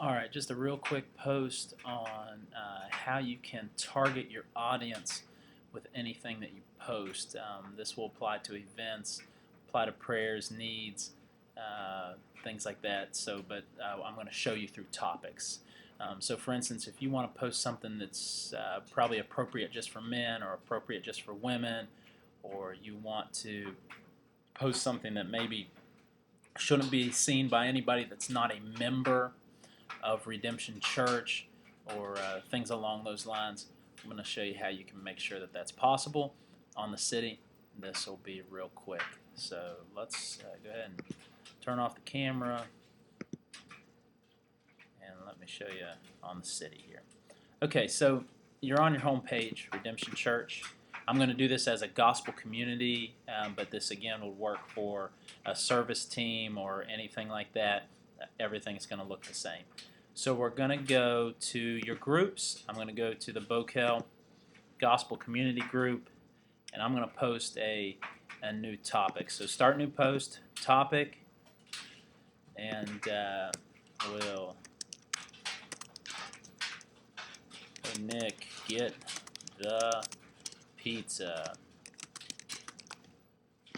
All right, just a real quick post on how you can target your audience with anything that you post. This will apply to events, apply to prayers, needs, things like that. But I'm going to show you through topics. So, for instance, if you want to post something that's probably appropriate just for men or appropriate just for women, or you want to post something that maybe shouldn't be seen by anybody that's not a member of Redemption Church or things along those lines. I'm going to show you how you can make sure that that's possible on the city. This will be real quick. So let's go ahead and turn off the camera and let me show you on the city here. Okay, so you're on your home page, Redemption Church. I'm going to do this as a gospel community, but this again will work for a service team or anything like that. Everything is going to look the same. So we're going to go to your groups. I'm going to go to the Bokel Gospel Community Group, and I'm going to post a new topic. So start new post, topic, and we'll, hey Nick, get the pizza.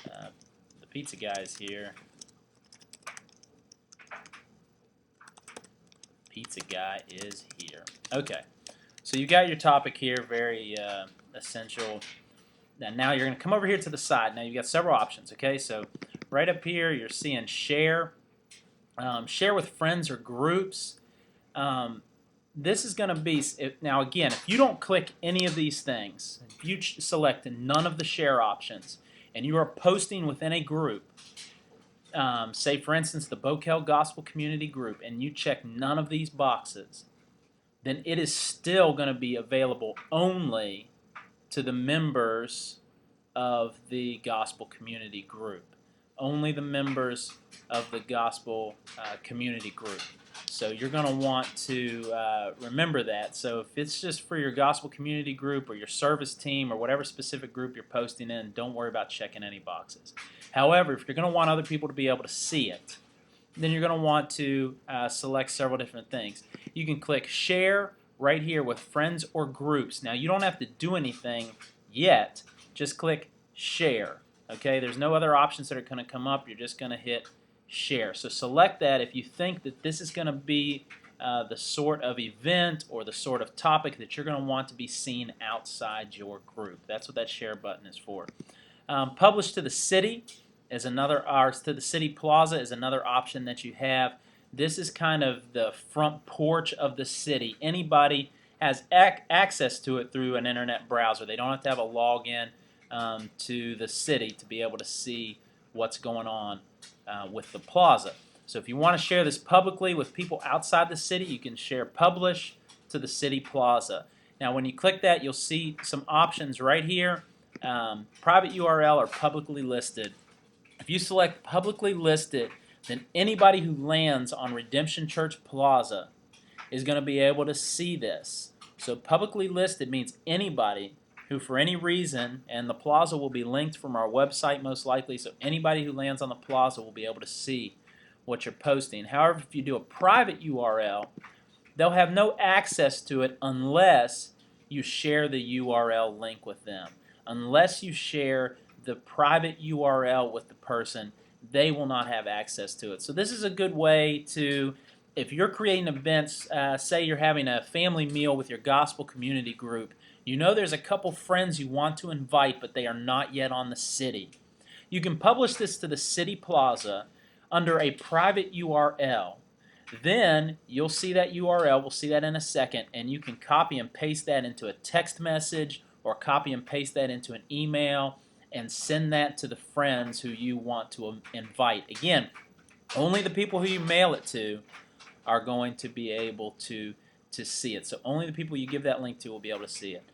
The pizza guy's here. Pizza guy is here. Okay, so you got your topic here, very essential. Now you're going to come over here to the side. Now you've got several options, okay? So right up here, you're seeing share, share with friends or groups. This is going to be, now again, if you don't click any of these things, if you select none of the share options, and you are posting within a group, say for instance the Bokel Gospel Community Group, and you check none of these boxes, then it is still going to be available only to the members of the Gospel Community Group. Only the members of the Gospel Community Group. So you're going to want to remember that. So if it's just for your Gospel Community Group or your service team or whatever specific group you're posting in, don't worry about checking any boxes. However, if you're going to want other people to be able to see it, then you're going to want to select several different things. You can click Share right here with friends or groups. Now you don't have to do anything yet. Just click Share. Okay, there's no other options that are going to come up. You're just going to hit Share. So select that if you think that this is going to be the sort of event or the sort of topic that you're going to want to be seen outside your group. That's what that Share button is for. Publish to the city is another, or to the city plaza is another option that you have. This is kind of the front porch of the city. Anybody has access to it through an internet browser. They don't have to have a login to the city to be able to see what's going on with the plaza. So if you want to share this publicly with people outside the city, you can share publish to the city plaza. Now when you click that, you'll see some options right here. Private URL or publicly listed. If you select publicly listed, then anybody who lands on Redemption Church Plaza is going to be able to see this. So publicly listed means anybody who for any reason, and the plaza will be linked from our website most likely, so anybody who lands on the plaza will be able to see what you're posting. However, if you do a private URL, they'll have no access to it unless you share the URL link with them. Unless you share the private URL with the person, they will not have access to it. So this is a good way to, if you're creating events, say you're having a family meal with your gospel community group, you know there's a couple friends you want to invite, but they are not yet on the city. You can publish this to the city plaza under a private URL. Then you'll see that URL, we'll see that in a second, and you can copy and paste that into a text message or copy and paste that into an email and send that to the friends who you want to invite. Again, only the people who you mail it to are going to be able to see it. So only the people you give that link to will be able to see it.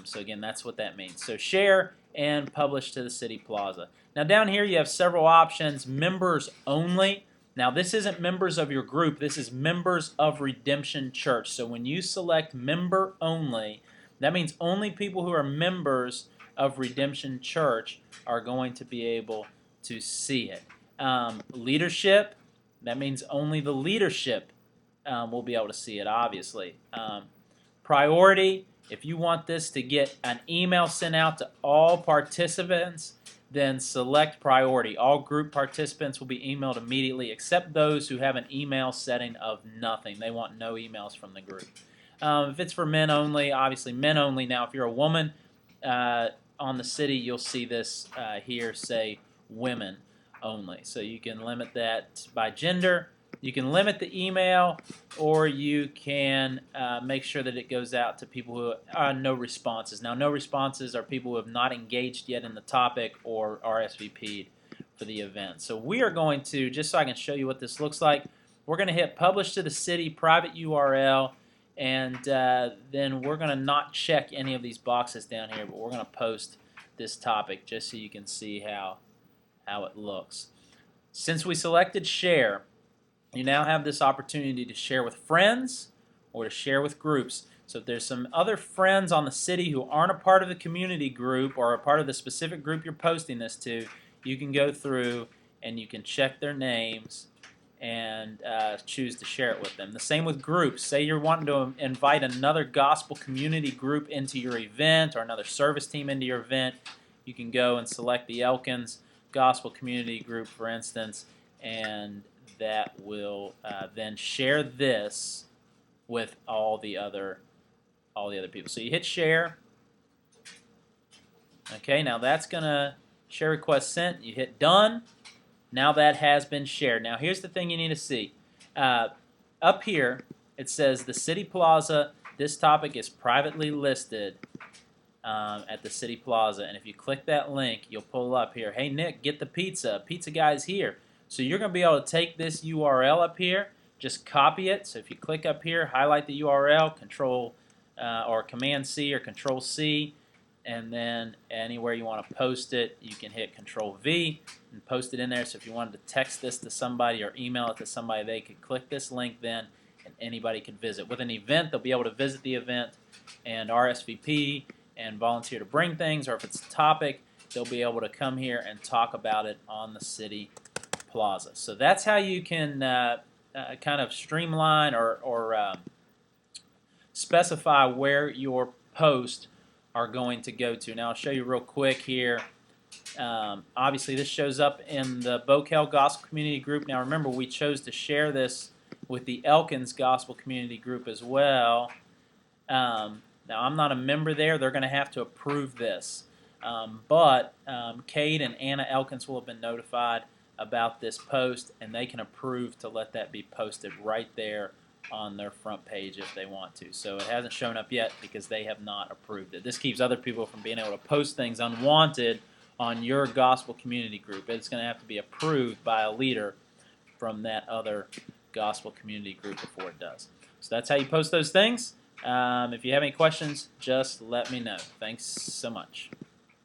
So again, that's what that means. So share and publish to the city plaza. Now down here you have several options. Members only. Now this isn't members of your group. This is members of Redemption Church. So when you select member only, that means only people who are members of Redemption Church are going to be able to see it. Leadership, that means only the leadership we'll be able to see it, obviously. Priority, if you want this to get an email sent out to all participants, then select priority. All group participants will be emailed immediately, except those who have an email setting of nothing. They want no emails from the group. If it's for men only, obviously men only. Now, if you're a woman on the city, you'll see this here say women only. So you can limit that by gender. You can limit the email, or you can make sure that it goes out to people who no responses. Now, no responses are people who have not engaged yet in the topic or RSVP'd for the event. So we are going to, just so I can show you what this looks like, we're going to hit Publish to the City, Private URL, and then we're going to not check any of these boxes down here, but we're going to post this topic just so you can see how it looks. Since we selected Share, you now have this opportunity to share with friends or to share with groups. So if there's some other friends on the city who aren't a part of the community group or a part of the specific group you're posting this to, you can go through and you can check their names and choose to share it with them. The same with groups. Say you're wanting to invite another gospel community group into your event or another service team into your event, you can go and select the Elkins Gospel Community Group, for instance, and that will then share this with all the other people. So you hit share. Okay, now that's gonna share request sent. You hit done. Now that has been shared. Now here's the thing you need to see. Up here it says the City Plaza. This topic is privately listed at the City Plaza, and if you click that link, you'll pull up here. Hey Nick, get the pizza. Pizza guy's here. So you're going to be able to take this URL up here, just copy it. So if you click up here, highlight the URL, Control or Command C or Control C, and then anywhere you want to post it, you can hit Control V and post it in there. So if you wanted to text this to somebody or email it to somebody, they could click this link then, and anybody could visit. With an event, they'll be able to visit the event and RSVP and volunteer to bring things, or if it's a topic, they'll be able to come here and talk about it on the City Plaza. So that's how you can kind of streamline or specify where your posts are going to go to. Now I'll show you real quick here. Obviously this shows up in the Bocal Gospel Community Group. Now remember, we chose to share this with the Elkins Gospel Community Group as well. Now I'm not a member there. They're going to have to approve this. But Cade and Anna Elkins will have been notified about this post, and they can approve to let that be posted right there on their front page if they want to. So it hasn't shown up yet because they have not approved it. This keeps other people from being able to post things unwanted on your gospel community group. It's going to have to be approved by a leader from that other gospel community group before it does. So that's how you post those things. If you have any questions, just let me know. Thanks so much.